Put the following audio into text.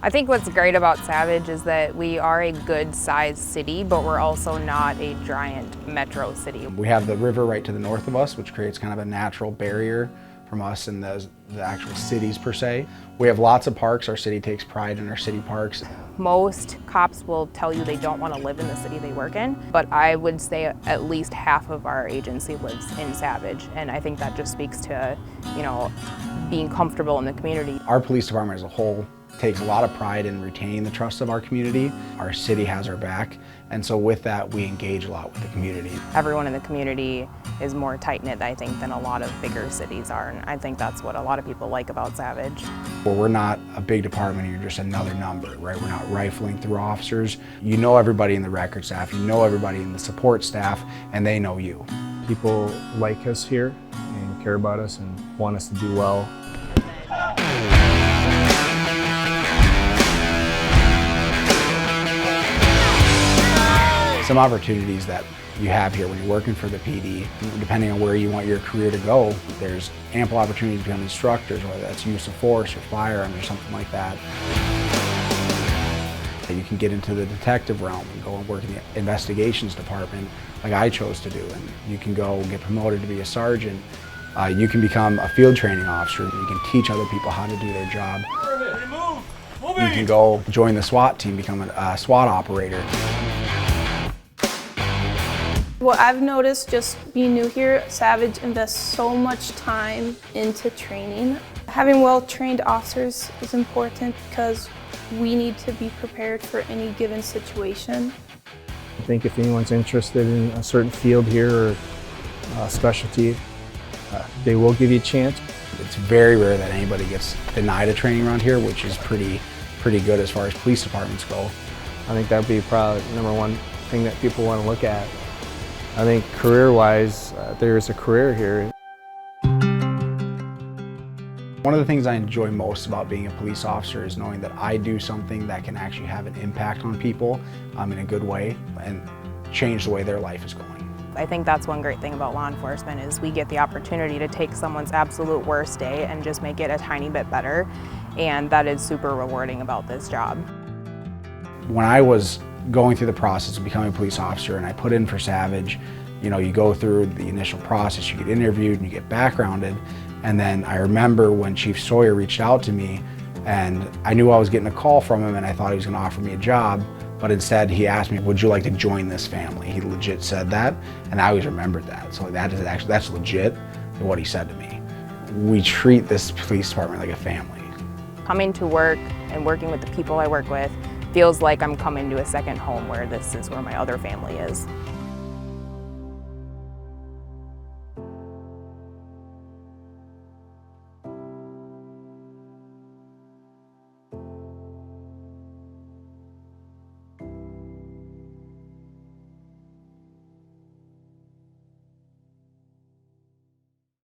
I think what's great about Savage is that we are a good-sized city, but we're also not a giant metro city. We have the river right to the north of us, which creates kind of a natural barrier from us and the actual cities per se. We have lots of parks. Our city takes pride in our city parks. Most cops will tell you they don't want to live in the city they work in, but I would say at least half of our agency lives in Savage, and I think that just speaks to, being comfortable in the community. Our police department as a whole takes a lot of pride in retaining the trust of our community. Our city has our back, and so with that, we engage a lot with the community. Everyone in the community is more tight-knit, I think, than a lot of bigger cities are, and I think that's what a lot of people like about Savage. Well, we're not a big department, you're just another number, right? We're not rifling through officers. You know everybody in the record staff, you know everybody in the support staff, and they know you. People like us here and care about us and want us to do well. Some opportunities that you have here when you're working for the PD, depending on where you want your career to go, there's ample opportunities to become instructors, whether that's use of force or firearms or something like that. You can get into the detective realm and go and work in the investigations department like I chose to do, and you can go and get promoted to be a sergeant. You can become a field training officer, and you can teach other people how to do their job. You can go join the SWAT team, become a SWAT operator. What I've noticed just being new here, Savage invests so much time into training. Having well-trained officers is important because we need to be prepared for any given situation. I think if anyone's interested in a certain field here or specialty, they will give you a chance. It's very rare that anybody gets denied a training around here, which is pretty good as far as police departments go. I think that would be probably the number one thing that people want to look at. I think career-wise, there is a career here. One of the things I enjoy most about being a police officer is knowing that I do something that can actually have an impact on people in a good way and change the way their life is going. I think that's one great thing about law enforcement is we get the opportunity to take someone's absolute worst day and just make it a tiny bit better, and that is super rewarding about this job. When I was going through the process of becoming a police officer and I put in for Savage, you go through the initial process, you get interviewed and you get backgrounded, and then I remember when Chief Sawyer reached out to me and I knew I was getting a call from him and I thought he was going to offer me a job, but instead he asked me, would you like to join this family? He legit said that, and I always remembered that. So that's legit what he said to me. We treat this police department like a family. Coming to work and working with the people I work with feels like I'm coming to a second home where this is where my other family is.